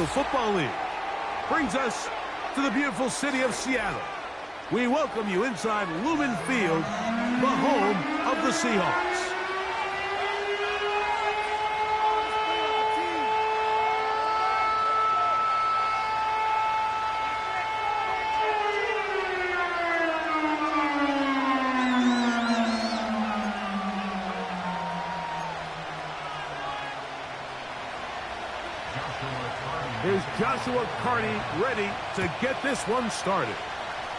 National Football League. Brings us to the beautiful city of Seattle. We welcome you inside Lumen Field, the home of the Seahawks. Here's Joshua Carney ready to get this one started.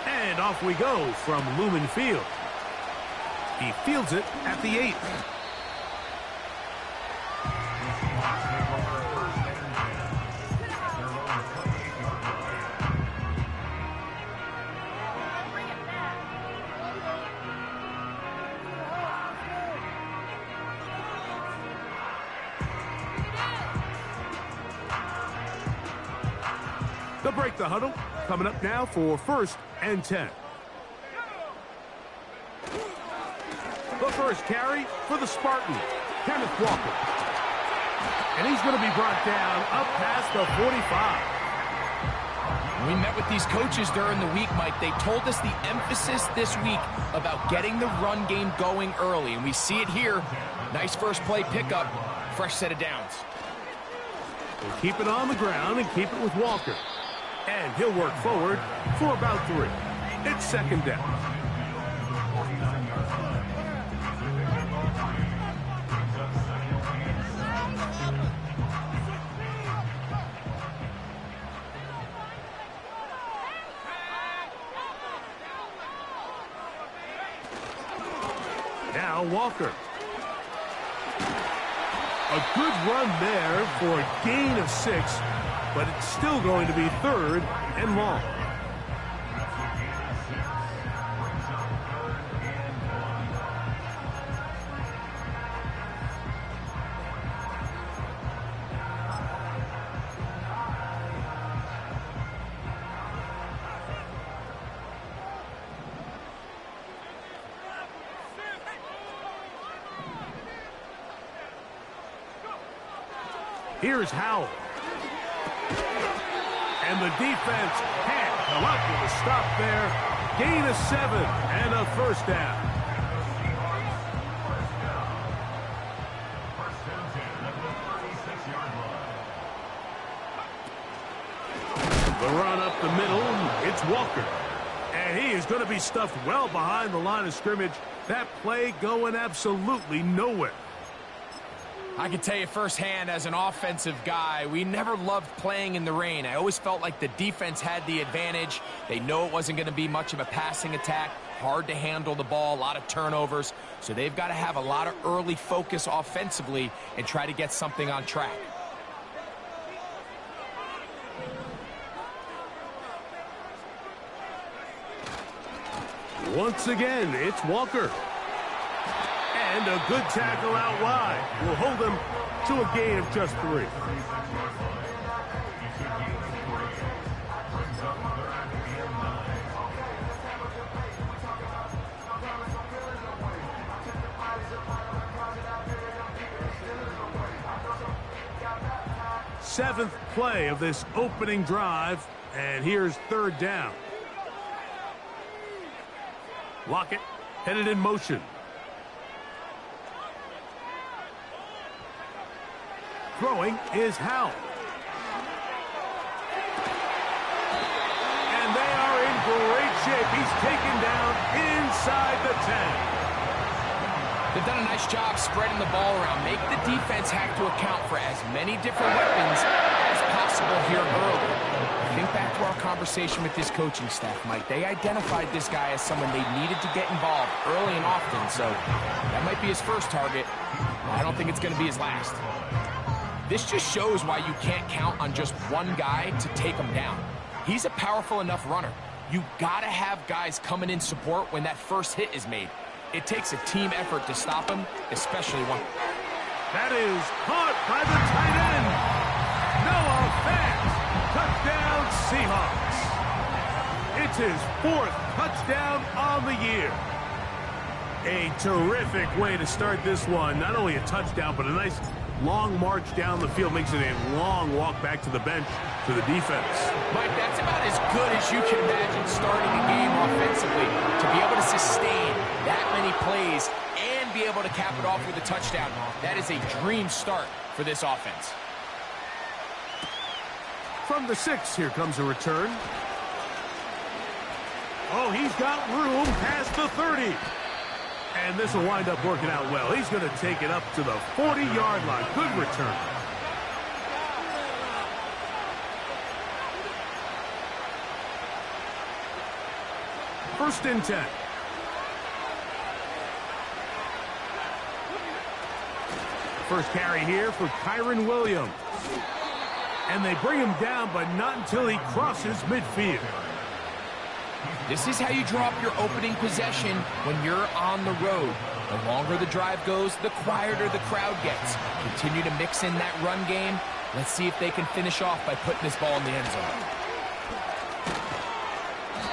And off we go from Lumen Field. He fields it at the 8. They'll break the huddle. Coming up now for 1st and 10. The first carry for the Spartans, Kenneth Walker. And he's going to be brought down up past the 45. We met with these coaches during the week, Mike. They told us the emphasis this week about getting the run game going early, and we see it here. Nice first play pickup, fresh set of downs. We'll keep it on the ground and keep it with Walker. And he'll work forward for about 3. It's 2nd down. Now Walker. A good run there for a gain of 6. But it's still going to be 3rd and long. Here's Howell. And the defense can't come up with a stop there. Gain of 7 and a 1st down. The run up the middle, it's Walker. And he is going to be stuffed well behind the line of scrimmage. That play going absolutely nowhere. I can tell you firsthand as an offensive guy, we never loved playing in the rain. I always felt like the defense had the advantage. They know it wasn't going to be much of a passing attack, hard to handle the ball, a lot of turnovers. So they've got to have a lot of early focus offensively and try to get something on track. Once again, it's Walker. And a good tackle out wide will hold them to a gain of just 3. Seventh play of this opening drive, and here's 3rd down. Lockett headed in motion. Throwing is Howell. And they are in great shape. He's taken down inside the 10. They've done a nice job spreading the ball around. Make the defense have to account for as many different weapons as possible here early. Think back to our conversation with this coaching staff, Mike. They identified this guy as someone they needed to get involved early and often, so that might be his first target. I don't think it's going to be his last. This just shows why you can't count on just one guy to take him down. He's a powerful enough runner. You gotta have guys coming in support when that first hit is made. It takes a team effort to stop him, especially one. That is caught by the tight end. Noah Fant. Touchdown, Seahawks. It's his 4th touchdown on the year. A terrific way to start this one. Not only a touchdown, but a nice long march down the field makes it a long walk back to the bench to the defense. Mike, that's about as good as you can imagine starting a game offensively. To be able to sustain that many plays and be able to cap it off with a touchdown, that is a dream start for this offense. From the 6, here comes a return. Oh, he's got room past the 30. And this will wind up working out well. He's going to take it up to the 40-yard line. Good return. First and 10. First carry here for Kyren Williams. And they bring him down, but not until he crosses midfield. This is how you draw up your opening possession when you're on the road. The longer the drive goes, the quieter the crowd gets. Continue to mix in that run game. Let's see if they can finish off by putting this ball in the end zone.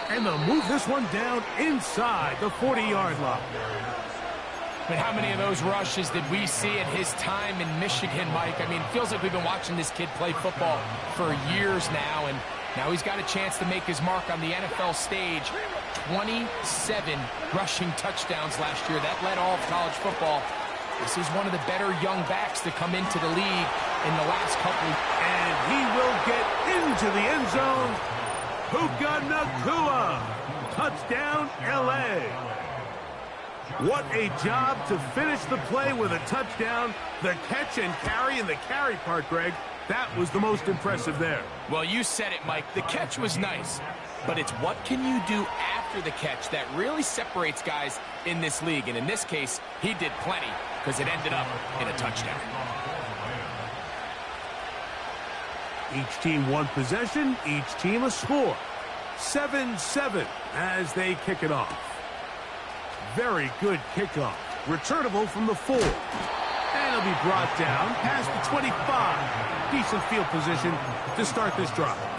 And they'll move this one down inside the 40-yard line. But how many of those rushes did we see at his time in Michigan, Mike? I mean, it feels like we've been watching this kid play football for years now, and now he's got a chance to make his mark on the NFL stage. 27 rushing touchdowns last year. That led all of college football. This is one of the better young backs to come into the league in the last couple. And he will get into the end zone. Puka Nacua. Touchdown, L.A. What a job to finish the play with a touchdown. The catch and carry, and the carry part, Greg, that was the most impressive there. Well, you said it, Mike. The catch was nice, but it's what can you do after the catch that really separates guys in this league. And in this case, he did plenty because it ended up in a touchdown. Each team one possession, each team a score. 7-7 as they kick it off. Very good kickoff. Returnable from the 4. And it'll be brought down past the 25. Decent field position to start this drive.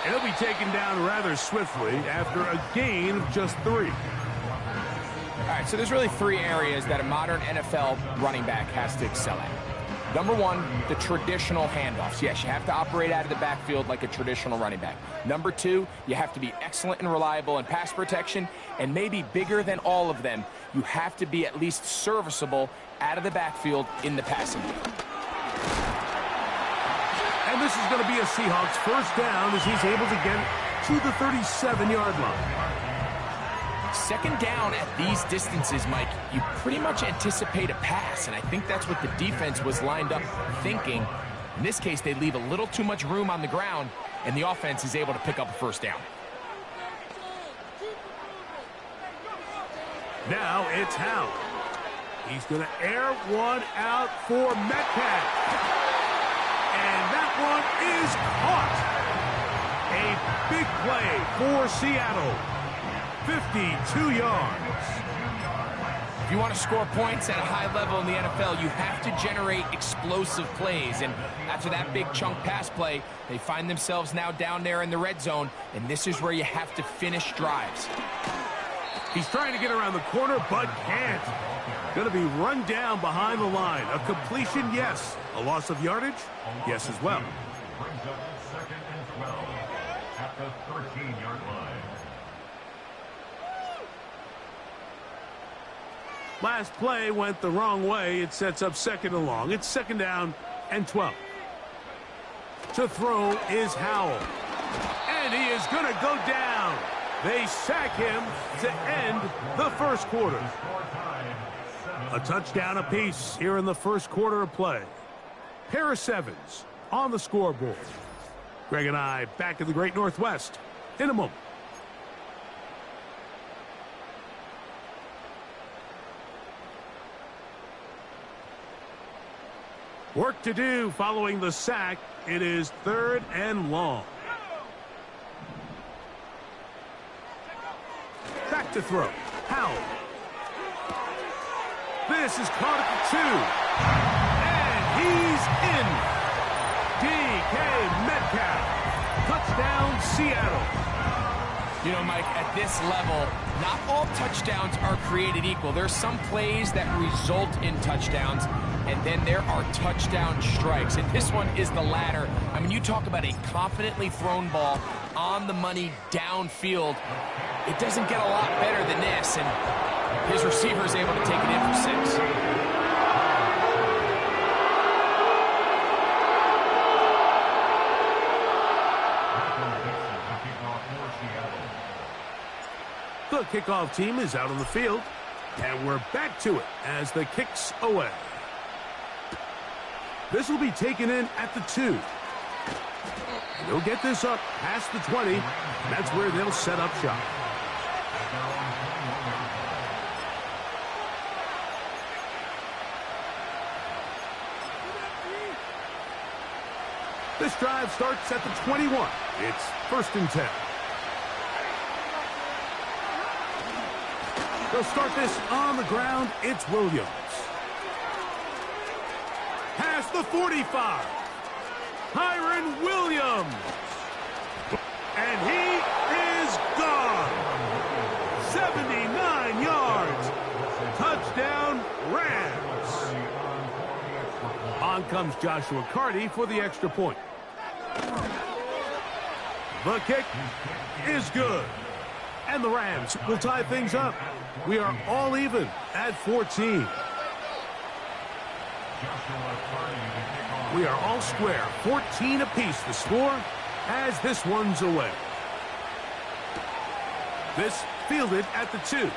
He'll be taken down rather swiftly after a gain of just 3. All right, so there's really 3 areas that a modern NFL running back has to excel at. Number 1, the traditional handoffs. Yes, you have to operate out of the backfield like a traditional running back. Number 2, you have to be excellent and reliable in pass protection, and maybe bigger than all of them, you have to be at least serviceable out of the backfield in the passing game. And this is going to be a Seahawks first down as he's able to get to the 37-yard line. Second down at these distances, Mike, you pretty much anticipate a pass, and I think that's what the defense was lined up thinking. In this case, they leave a little too much room on the ground, and the offense is able to pick up a first down. Now it's Howell. He's going to air one out for Metcalf. And that one is caught. A big play for Seattle. 52 yards. If you want to score points at a high level in the NFL, you have to generate explosive plays. And after that big chunk pass play, they find themselves now down there in the red zone. And this is where you have to finish drives. He's trying to get around the corner, but can't. Going to be run down behind the line. A completion, yes. A loss of yardage, yes as well. Brings up 2nd and 12 at the 13-yard line. Last play went the wrong way. It sets up 2nd and long. It's 2nd down and 12. To throw is Howell. And he is going to go down. They sack him to end the first quarter. A touchdown apiece here in the first quarter of play. Pair of 7s on the scoreboard. Greg and I back in the Great Northwest in a moment. Work to do following the sack. It is 3rd and long. Back to throw. Howell. This is caught at the 2. And he's in. DK Metcalf. Touchdown, Seattle. You know, Mike, at this level, not all touchdowns are created equal. There's some plays that result in touchdowns, and then there are touchdown strikes. And this one is the latter. I mean, you talk about a confidently thrown ball on the money downfield. It doesn't get a lot better than this, and his receiver is able to take it in for 6. The kickoff team is out on the field, and we're back to it as the kick's away. This will be taken in at the 2. They'll get this up past the 20. That's where they'll set up shop. This drive starts at the 21. It's 1st and 10. They'll start this on the ground. It's Williams. Past the 45. Kyren Williams. And he is gone. 79 yards. Touchdown, Rams. On comes Joshua Carty for the extra point. The kick is good. And the Rams will tie things up. We are all even at 14. We are all square. 14 apiece the score as this one's away. This fielded at the 2.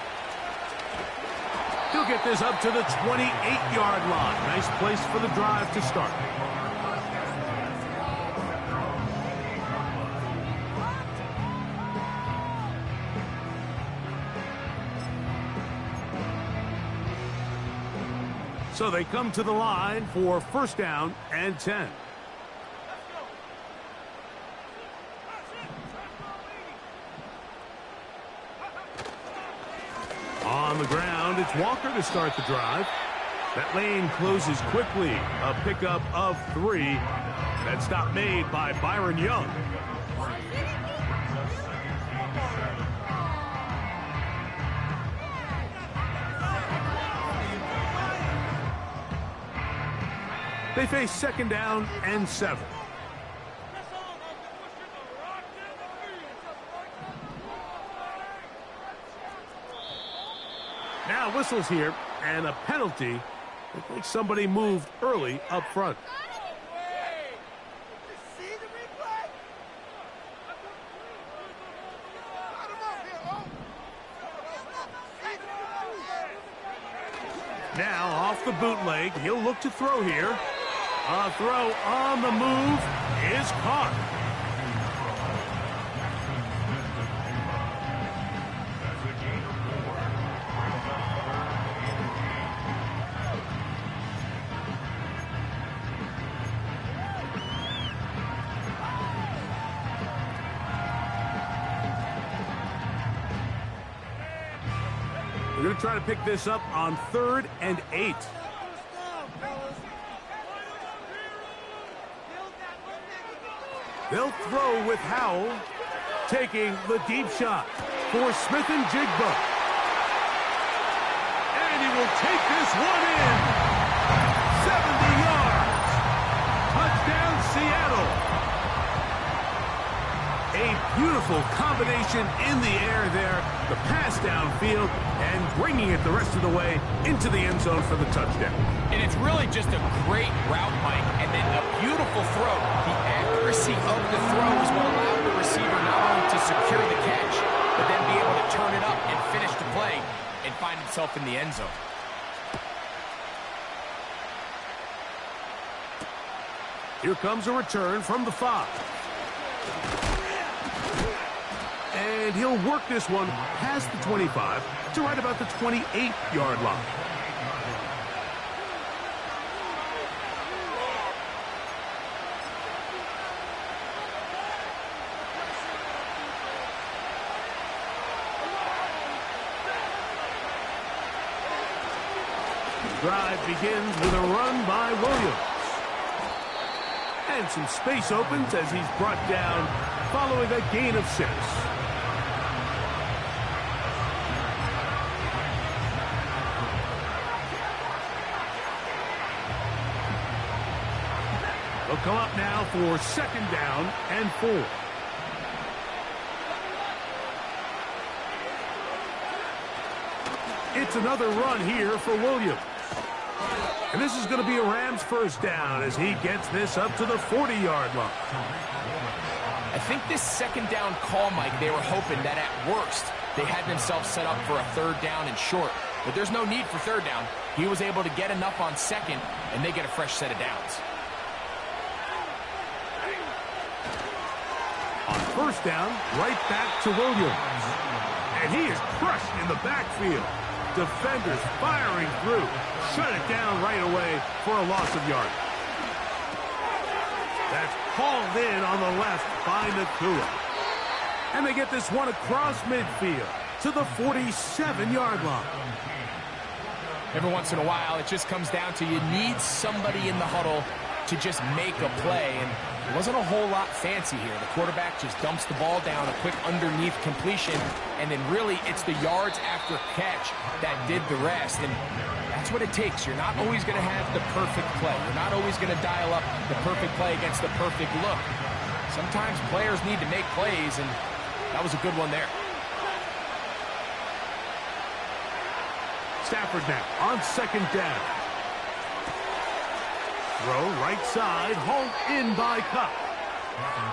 He'll get this up to the 28-yard line. Nice place for the drive to start. So they come to the line for 1st down and 10. On the ground, it's Walker to start the drive. That lane closes quickly. A pickup of 3. That stop made by Byron Young. They face 2nd down and 7. Now whistles here, and a penalty. Looks like somebody moved early up front. Now off the bootleg, he'll look to throw here. A throw on the move is caught. We're going to try to pick this up on 3rd and 8. They'll throw with Howell, taking the deep shot for Smith and Jigba. And he will take this one in. 70 yards. Touchdown, Seattle. A beautiful combination in the air there. The pass downfield and bringing it the rest of the way into the end zone for the touchdown. And it's really just a great route, Mike, and then a beautiful throw. The accuracy of the throw is what allowed the receiver not only to secure the catch, but then be able to turn it up and finish the play and find himself in the end zone. Here comes a return from the 5. And he'll work this one past the 25 to right about the 28-yard line. drive begins with a run by Williams. And some space opens as he's brought down following a gain of 6. They'll come up now for 2nd down and 4. It's another run here for Williams. And this is going to be a Rams 1st down as he gets this up to the 40-yard line. I think this 2nd down call, Mike, they were hoping that at worst they had themselves set up for a 3rd down and short. But there's no need for 3rd down. He was able to get enough on 2nd, and they get a fresh set of downs. On 1st down, right back to Williams. And he is crushed in the backfield. Defenders firing through. Shut it down right away for a loss of yardage. That's hauled in on the left by Nacua. And they get this one across midfield to the 47-yard line. Every once in a while, it just comes down to you need somebody in the huddle to just make a play. And it wasn't a whole lot fancy here. The quarterback just dumps the ball down, a quick underneath completion, and then really it's the yards after catch that did the rest. And that's what it takes. You're not always going to have the perfect play. You're not always going to dial up the perfect play against the perfect look. Sometimes players need to make plays, and that was a good one there. Stafford now on 2nd down. Throw right side, hauled in by Kupp.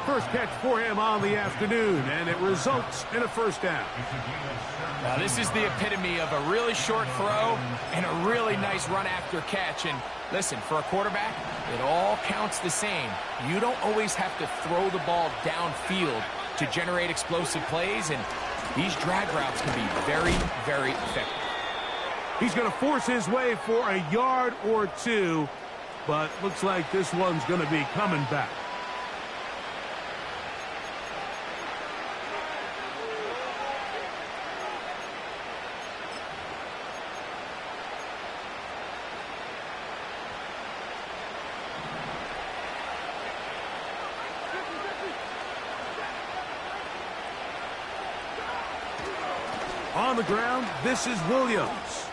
First catch for him on the afternoon, and it results in a 1st down. Now this is the epitome of a really short throw and a really nice run after catch. And listen, for a quarterback, it all counts the same. You don't always have to throw the ball downfield to generate explosive plays, and these drag routes can be very, very effective. He's going to force his way for a yard or 2, but looks like this one's going to be coming back. On the ground, this is Williams.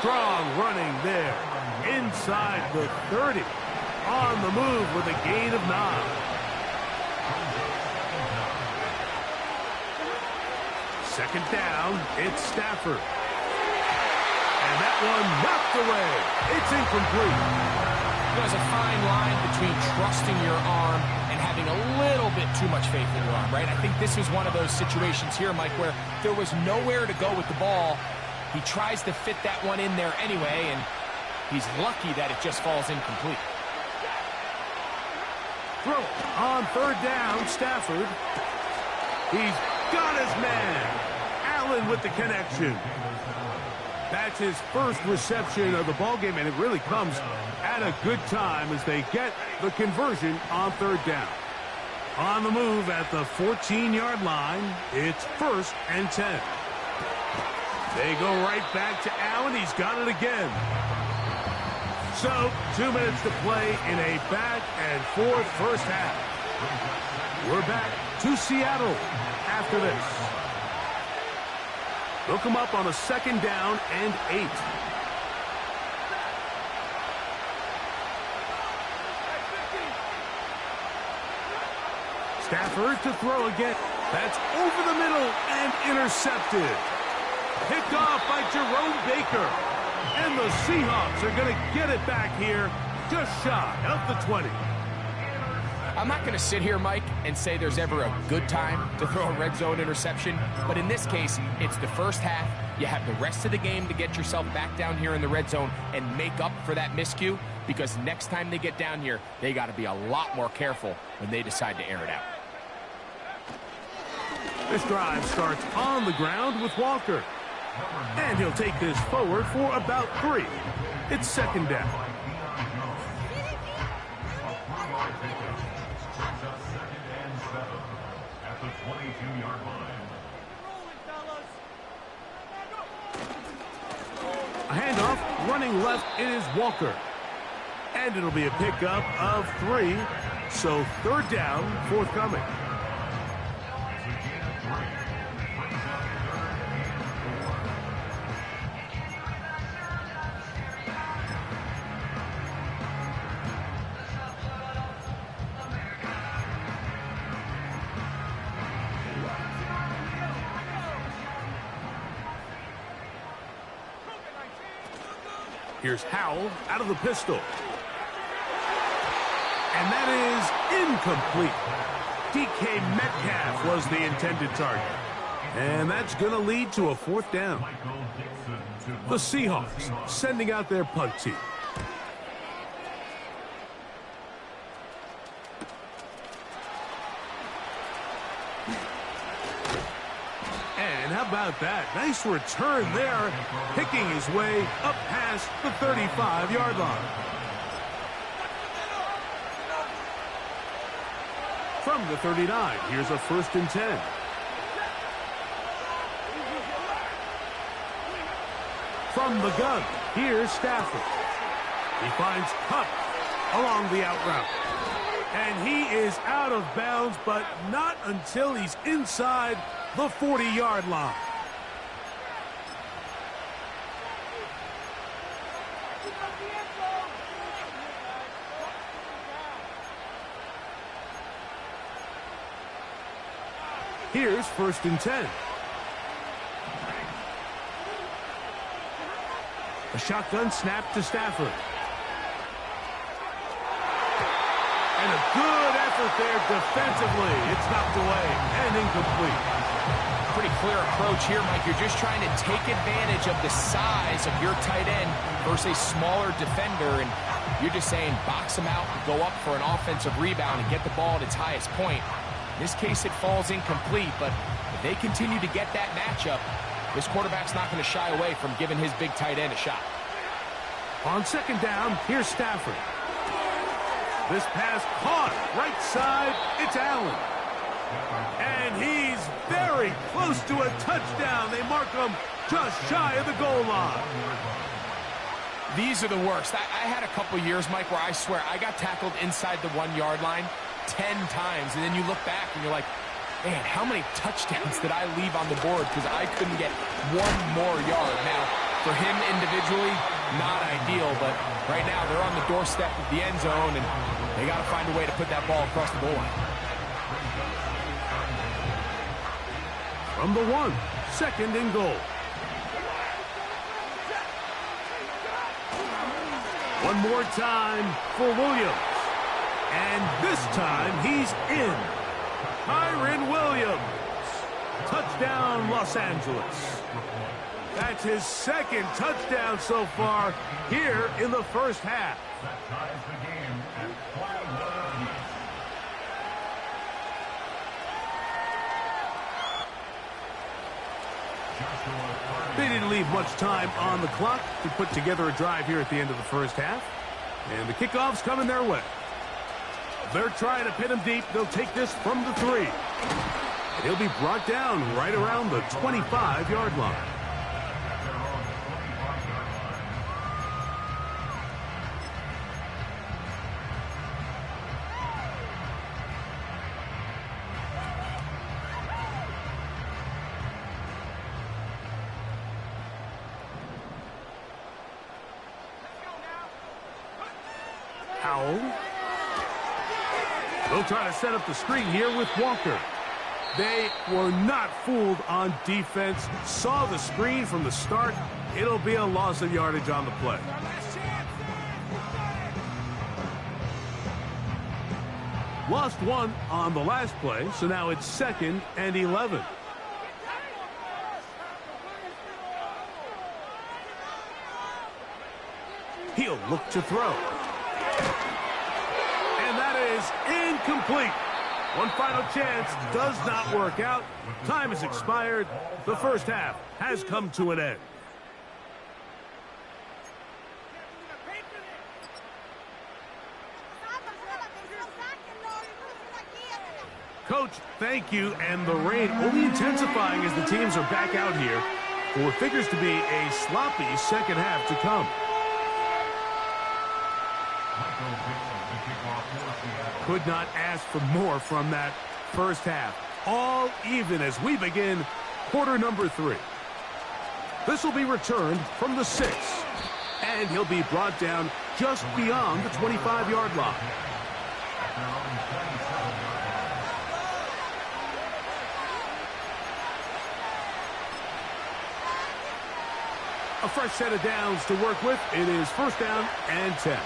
Strong running there. Inside the 30. On the move with a gain of 9. Second down, it's Stafford. And that one knocked away. It's incomplete. There's a fine line between trusting your arm and having a little bit too much faith in your arm, right? I think this is one of those situations here, Mike, where there was nowhere to go with the ball. He tries to fit that one in there anyway, and he's lucky that it just falls incomplete. Throw on 3rd down, Stafford. He's got his man. Allen with the connection. That's his first reception of the ballgame, and it really comes at a good time as they get the conversion on 3rd down. On the move at the 14-yard line, it's 1st and 10. They go right back to Allen. He's got it again. So, 2 minutes to play in a back-and-forth first half. We're back to Seattle after this. They'll come up on a 2nd down and 8. Stafford to throw again. That's over the middle and intercepted. Picked off by Jerome Baker. And the Seahawks are going to get it back here just shy of the 20. I'm not going to sit here, Mike, and say there's ever a good time to throw a red zone interception. But in this case, it's the first half. You have the rest of the game to get yourself back down here in the red zone and make up for that miscue. Because next time they get down here, they got to be a lot more careful when they decide to air it out. This drive starts on the ground with Walker. And he'll take this forward for about 3. It's 2nd down. At the 22-yard line. A handoff, running left, it is Walker. And it'll be a pickup of 3, so third down, forthcoming. Here's Howell out of the pistol. And that is incomplete. DK Metcalf was the intended target. And that's going to lead to a fourth down. The Seahawks sending out their punt team. And how about that? Nice return there, picking his way up past the 35-yard line. From the 39, here's a 1st and 10. From the gun, here's Stafford. He finds Kupp along the out route. And he is out of bounds, but not until he's inside the 40-yard line. Here's 1st and 10. A shotgun snap to Stafford. And a good effort there defensively. It's knocked away and incomplete. Pretty clear approach here, Mike. You're just trying to take advantage of the size of your tight end versus a smaller defender, and you're just saying box him out, go up for an offensive rebound, and get the ball at its highest point. In this case, it falls incomplete, but if they continue to get that matchup, this quarterback's not going to shy away from giving his big tight end a shot. On 2nd down, here's Stafford. This pass caught right side. It's Allen. And he's very close to a touchdown. They mark him just shy of the goal line. These are the worst. I had a couple years, Mike, where I swear I got tackled inside the 1-yard line 10 times. And then you look back and you're like, man, how many touchdowns did I leave on the board because I couldn't get one more yard? Now, for him individually, not ideal, but right now they're on the doorstep of the end zone, and they got to find a way to put that ball across the goal line. From the 1, 2nd and goal. One more time for Williams. And this time he's in. Kyren Williams. Touchdown, Los Angeles. That's his 2nd touchdown so far here in the first half. That ties the game at 21. They didn't leave much time on the clock to put together a drive here at the end of the first half. And the kickoff's coming their way. They're trying to pin him deep. They'll take this from the 3. And he'll be brought down right around the 25-yard line. Howell. They'll try to set up the screen here with Walker. They were not fooled on defense. Saw the screen from the start. It'll be a loss of yardage on the play. Lost 1 on the last play, so now it's 2nd and 11. He'll look to throw. And that is incomplete. One final chance does not work out. Time has expired. The first half has come to an end. Coach, thank you. And the rain only intensifying as the teams are back out here. for what figures to be a sloppy second half to come. Could not ask for more from that first half. All even as we begin quarter number 3. This will be returned from the 6. And he'll be brought down just beyond the 25-yard line. A fresh set of downs to work with. It is first down and 10.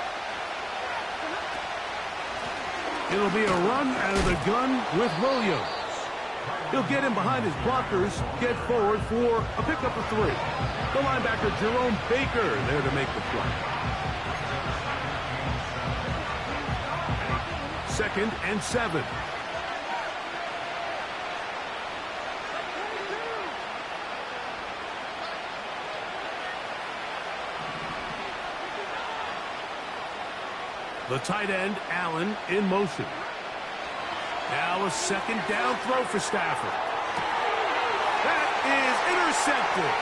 It'll be a run out of the gun with Williams. He'll get him behind his blockers, get forward for a pickup of 3. The linebacker, Jerome Baker, there to make the play. Second and 7. The tight end, Allen, in motion. Now a second down throw for Stafford. That is intercepted.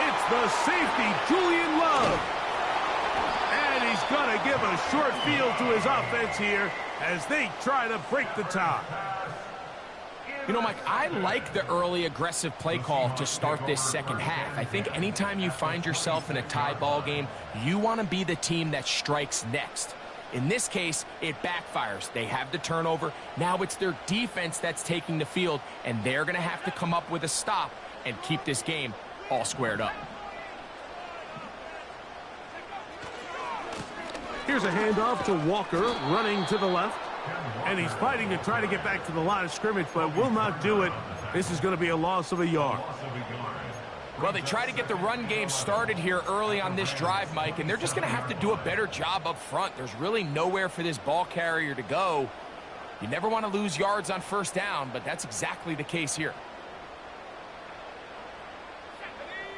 It's the safety, Julian Love. And he's going to give a short field to his offense here as they try to break the tie. You know, Mike, I like the early aggressive play call to start this second half. I think anytime you find yourself in a tie ball game, you want to be the team that strikes next. In this case, it backfires. They have the turnover. Now it's their defense that's taking the field, and they're going to have to come up with a stop and keep this game all squared up. Here's a handoff to Walker, running to the left. And he's fighting to try to get back to the line of scrimmage, but will not do it. This is going to be a loss of a yard. Well, they try to get the run game started here early on this drive, Mike, and they're just going to have to do a better job up front. There's really nowhere for this ball carrier to go. You never want to lose yards on first down, but that's exactly the case here.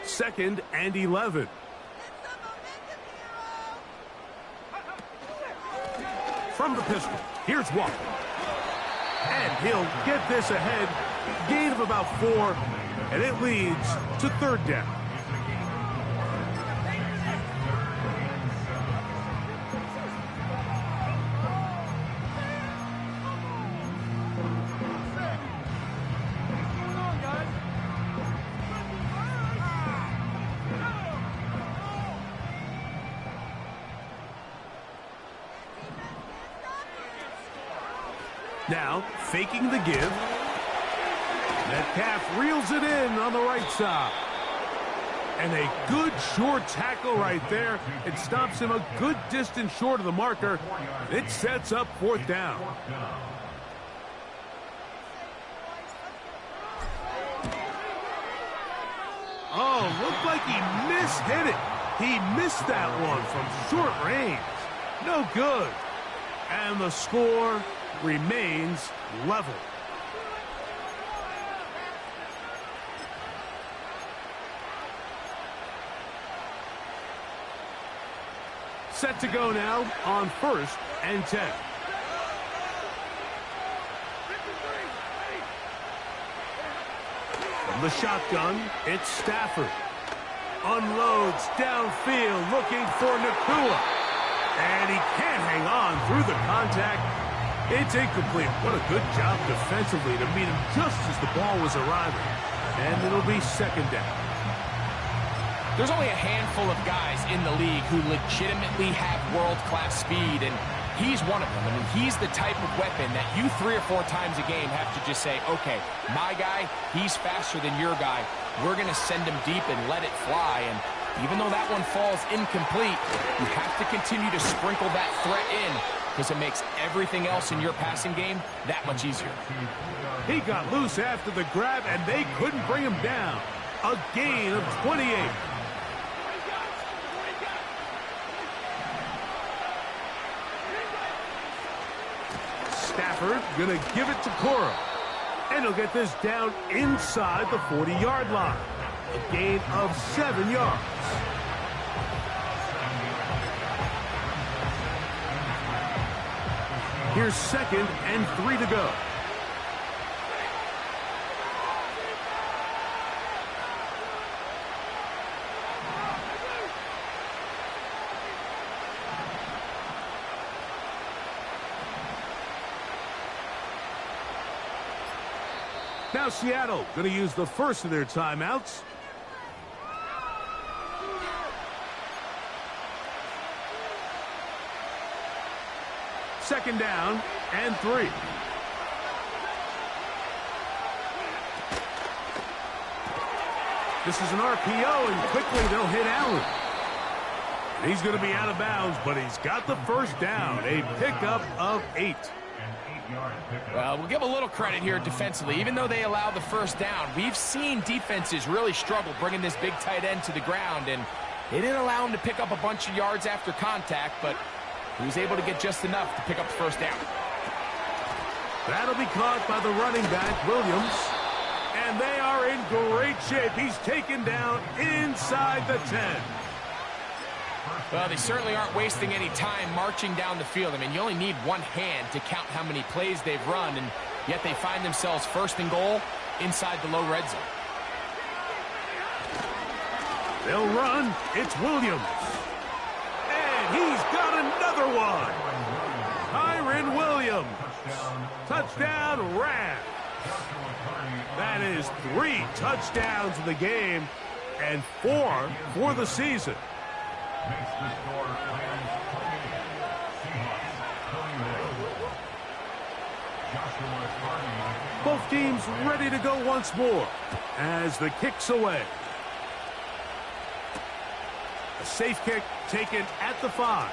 Second and 11. From the pistol, here's Walker. And he'll get this ahead. Gain of about 4. And it leads to third down. Now, faking the give. Metcalf reels it in on the right side. And a good short tackle right there. It stops him a good distance short of the marker. It sets up fourth down. Oh, looked like he mishit it. He missed that one from short range. No good. And the score remains level. Set to go now on first and 10. From the shotgun, it's Stafford. Unloads downfield looking for Nacua. And he can't hang on through the contact. It's incomplete. What a good job defensively to meet him just as the ball was arriving. And it'll be second down. There's only a handful of guys in the league who legitimately have world-class speed, and he's one of them. I mean, he's the type of weapon that you 3 or 4 times a game have to just say, okay, my guy, he's faster than your guy. We're going to send him deep and let it fly. And even though that one falls incomplete, you have to continue to sprinkle that threat in because it makes everything else in your passing game that much easier. He got loose after the grab, and they couldn't bring him down. A gain of 28. Stafford gonna give it to Cora. And he'll get this down inside the 40-yard line. A gain of 7 yards. Here's second and 3 to go. Now Seattle going to use the first of their timeouts. Second down and 3. This is an RPO, and quickly they'll hit Allen. He's going to be out of bounds, but he's got the first down. A pickup of 8. Well, we'll give a little credit here defensively. Even though they allow the first down, we've seen defenses really struggle bringing this big tight end to the ground, and they didn't allow him to pick up a bunch of yards after contact, but he was able to get just enough to pick up the first down. That'll be caught by the running back, Williams. And they are in great shape. He's taken down inside the 10. Well, they certainly aren't wasting any time marching down the field. I mean, you only need one hand to count how many plays they've run, and yet they find themselves first and goal inside the low red zone. They'll run. It's Williams. And he's got another one. Kyren Williams. Touchdown, Rams. That is 3 touchdowns in the game and 4 for the season. Both teams ready to go once more as the kick's away. A safe kick taken at the 5.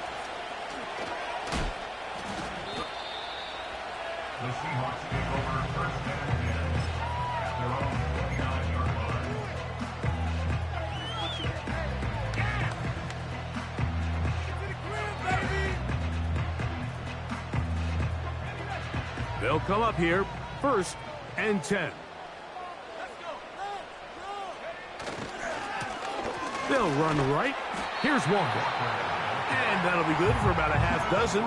The Seahawks take over first and 10 at their own 29-yard line. They'll come up here, first and 10. They'll run right. Here's Walker. And that'll be good for about a half dozen.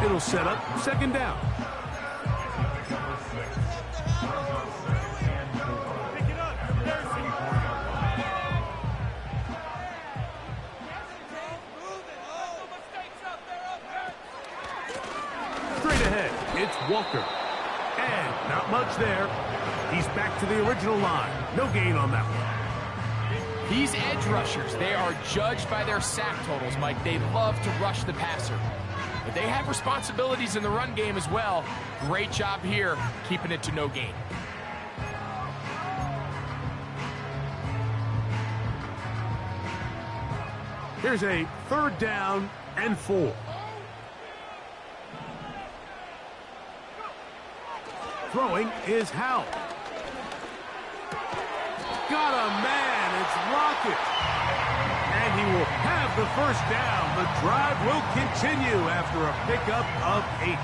It'll set up second down. Straight ahead, it's Walker. And not much there. He's back to the original line. No gain on that one. These edge rushers, they are judged by their sack totals, Mike. They love to rush the passer. But they have responsibilities in the run game as well. Great job here, keeping it to no gain. Here's a third down and 4. Throwing is Howell. Got a man, it's Lockett. And he will have the first down. The drive will continue after a pickup of 8.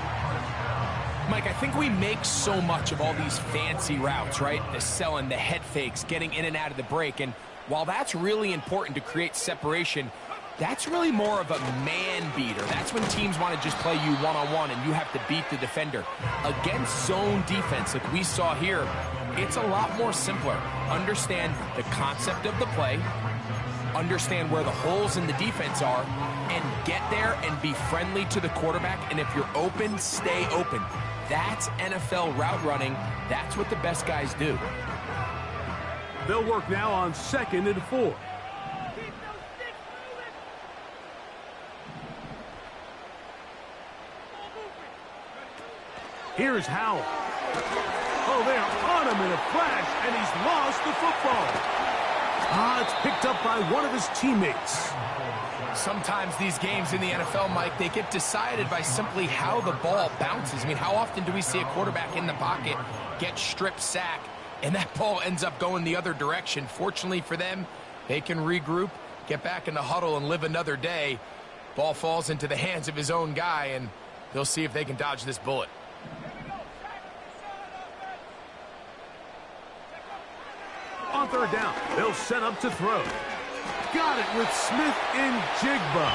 Mike, I think we make so much of all these fancy routes, right? The selling, the head fakes, getting in and out of the break. And while that's really important to create separation, that's really more of a man beater. That's when teams want to just play you one-on-one and you have to beat the defender. Against zone defense like we saw here, it's a lot more simpler. Understand the concept of the play, understand where the holes in the defense are, and get there and be friendly to the quarterback. And if you're open, stay open. That's NFL route running. That's what the best guys do. They'll work now on second and 4. Here's Howell. Oh, they are on him in a flash, and he's lost the football. It's picked up by one of his teammates. Sometimes these games in the NFL, Mike, they get decided by simply how the ball bounces. I mean, how often do we see a quarterback in the pocket get strip sack, and that ball ends up going the other direction? Fortunately for them, they can regroup, get back in the huddle, and live another day. Ball falls into the hands of his own guy, and they'll see if they can dodge this bullet. On third down, they'll set up to throw. Got it with Smith in Jigba.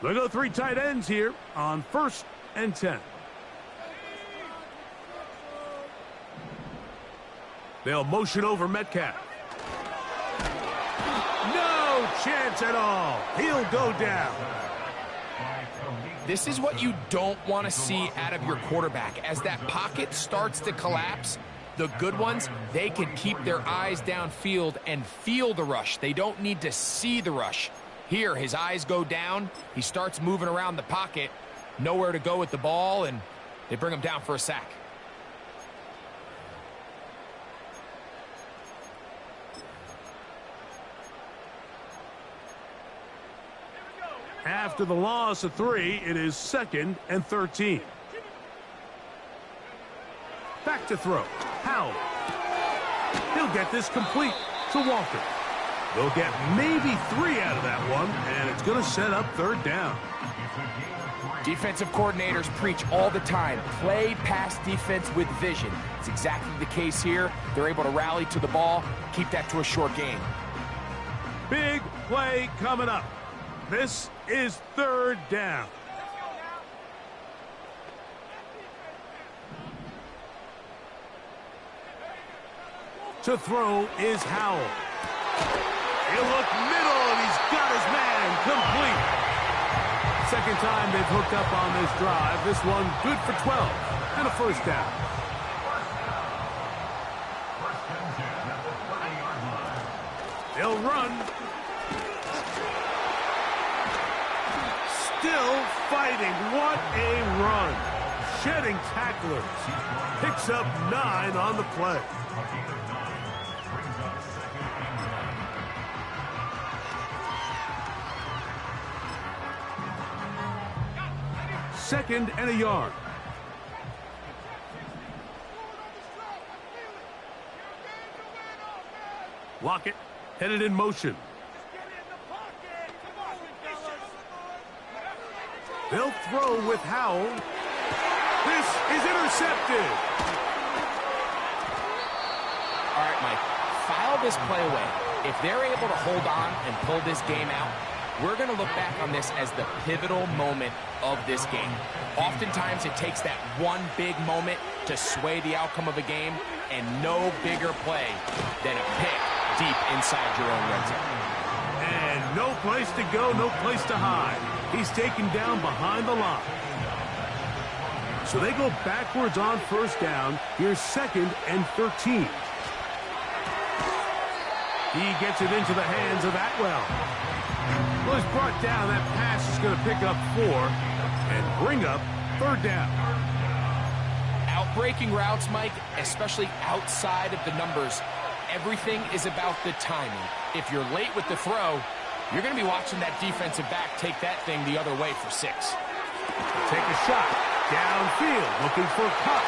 They'll go 3 tight ends here on first and 10. They'll motion over Metcalf. No chance at all. He'll go down. This is what you don't want to see out of your quarterback. As that pocket starts to collapse, the good ones, they can keep their eyes downfield and feel the rush. They don't need to see the rush. Here, his eyes go down. He starts moving around the pocket. Nowhere to go with the ball, and they bring him down for a sack. After the loss of 3, it is 2nd and 13. Back to throw. Howell. He'll get this complete to Walker. They'll get maybe 3 out of that one, and it's going to set up 3rd down. Defensive coordinators preach all the time, play pass defense with vision. It's exactly the case here. They're able to rally to the ball, keep that to a short gain. Big play coming up. This is 3rd down. To throw is Howell. He'll look middle, and he's got his man complete. Second time they've hooked up on this drive. This one good for 12 and a 1st down. They'll run. Still fighting. What a run. Shedding tacklers. Picks up 9 on the play. Second and a yard. Lockett headed in motion. They'll throw with Howell. This is intercepted. All right, Mike, file this play away. If they're able to hold on and pull this game out, we're going to look back on this as the pivotal moment of this game. Oftentimes, it takes that one big moment to sway the outcome of a game, and no bigger play than a pick deep inside your own red zone. And no place to go, no place to hide. He's taken down behind the line. So they go backwards on 1st down. Here's 2nd and 13. He gets it into the hands of Atwell. Well, he's brought down. That pass is going to pick up 4 and bring up 3rd down. Outbreaking routes, Mike, especially outside of the numbers, everything is about the timing. If you're late with the throw, you're going to be watching that defensive back take that thing the other way for 6. Take a shot. Downfield, looking for Kupp.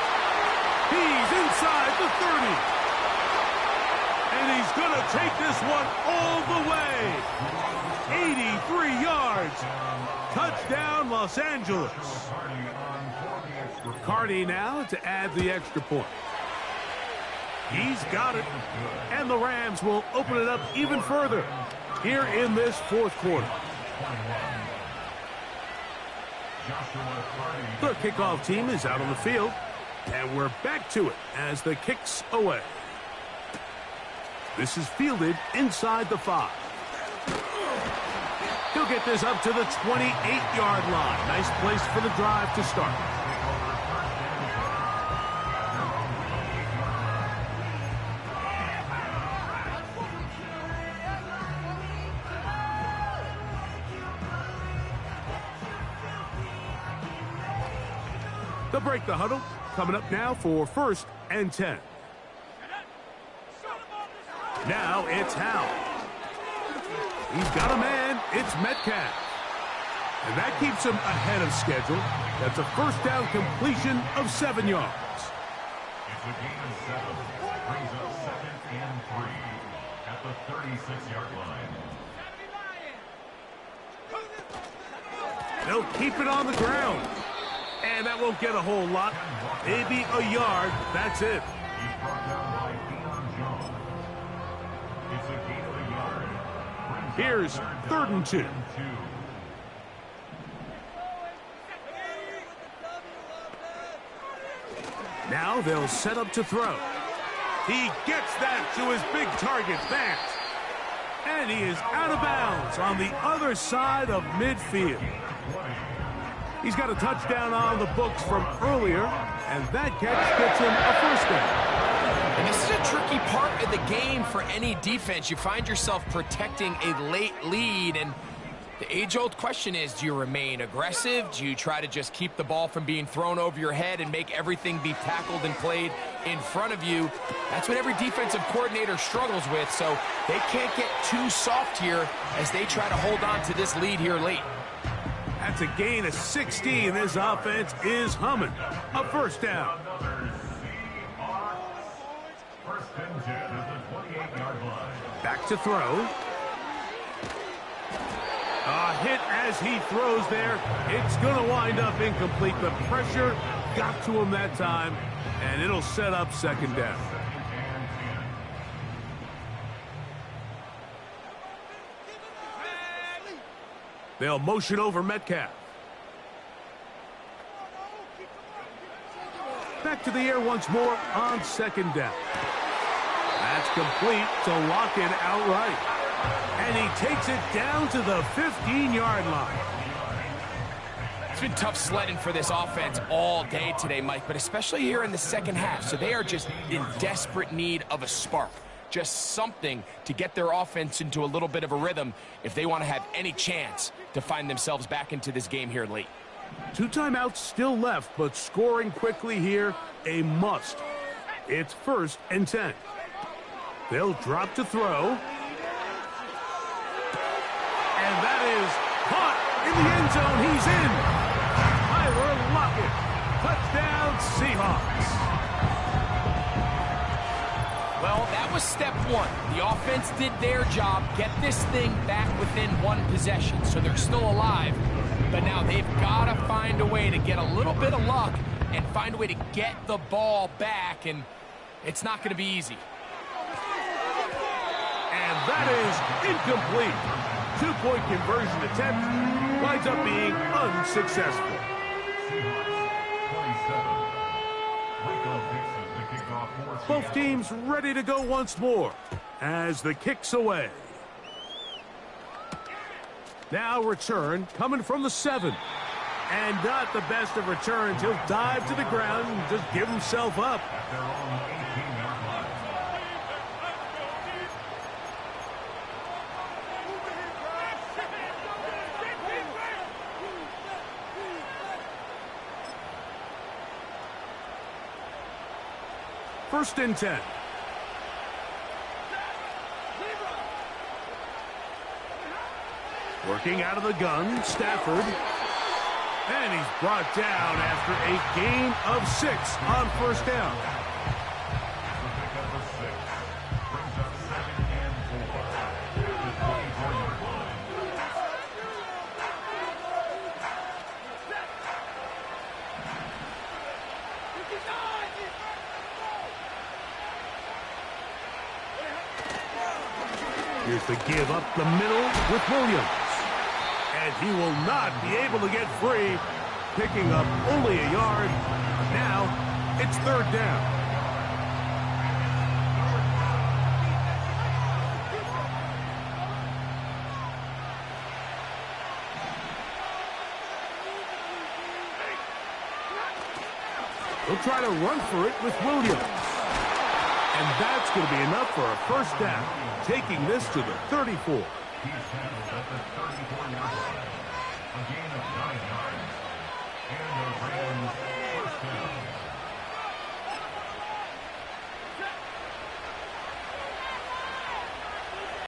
He's inside the 30. And he's going to take this one all the way. 83 yards. Touchdown, Los Angeles. Cardi now to add the extra point. He's got it. And the Rams will open it up even further here in this 4th quarter. The kickoff team is out on the field. And we're back to it as the kick's away. This is fielded inside the 5. He'll get this up to the 28-yard line. Nice place for the drive to start. They'll break the huddle. Coming up now for 1st and 10. Now it's Howell. He's got a man. It's Metcalf. And that keeps him ahead of schedule. That's a 1st down completion of 7 yards. It's a gain of 7. Brings up 2nd and 3 at the 36-yard line. They'll keep it on the ground. And that won't get a whole lot. Maybe a yard. That's it. He's brought down by Deion Jones. It's a gain of a yard. Here's 3rd and 2. Now they'll set up to throw. He gets that to his big target, Fant. And he is out of bounds on the other side of midfield. He's got a touchdown on the books from earlier, and that catch gets him a first down. And this is a tricky part of the game for any defense. You find yourself protecting a late lead, and the age-old question is, do you remain aggressive? Do you try to just keep the ball from being thrown over your head and make everything be tackled and played in front of you? That's what every defensive coordinator struggles with, so they can't get too soft here as they try to hold on to this lead here late. That's a gain of 16. This offense is humming. A first down. First and 10 at the 28-yard line. Back to throw. A hit as he throws there. It's going to wind up incomplete. The pressure got to him that time, and it'll set up second down. They'll motion over Metcalf. Back to the air once more on second down. That's complete to Lockett outright. And he takes it down to the 15-yard line. It's been tough sledding for this offense all day today, Mike, but especially here in the second half. So they are just in desperate need of a spark. Just something to get their offense into a little bit of a rhythm if they want to have any chance to find themselves back into this game here late. 2 timeouts still left, but scoring quickly here, a must. It's first and 10. They'll drop to throw. And that is caught in the end zone. He's in. Tyler Lockett. Touchdown, Seahawks. Well, that was step one. The offense did their job, get this thing back within one possession, so they're still alive. But now they've got to find a way to get a little bit of luck and find a way to get the ball back, and it's not going to be easy. And that is incomplete. 2-point conversion attempt winds up being unsuccessful. Both teams ready to go once more as the kick's away. Now return coming from the 7. And not the best of returns. He'll dive to the ground and just give himself up. First and 10. Working out of the gun, Stafford. And he's brought down after a gain of 6 on first down. Here's the give up the middle with Williams. And he will not be able to get free, picking up only a yard. Now it's third down. He'll try to run for it with Williams. And that's going to be enough for a first down, taking this to the 34. He's handled at the 34-yard line. A gain of 9 yards.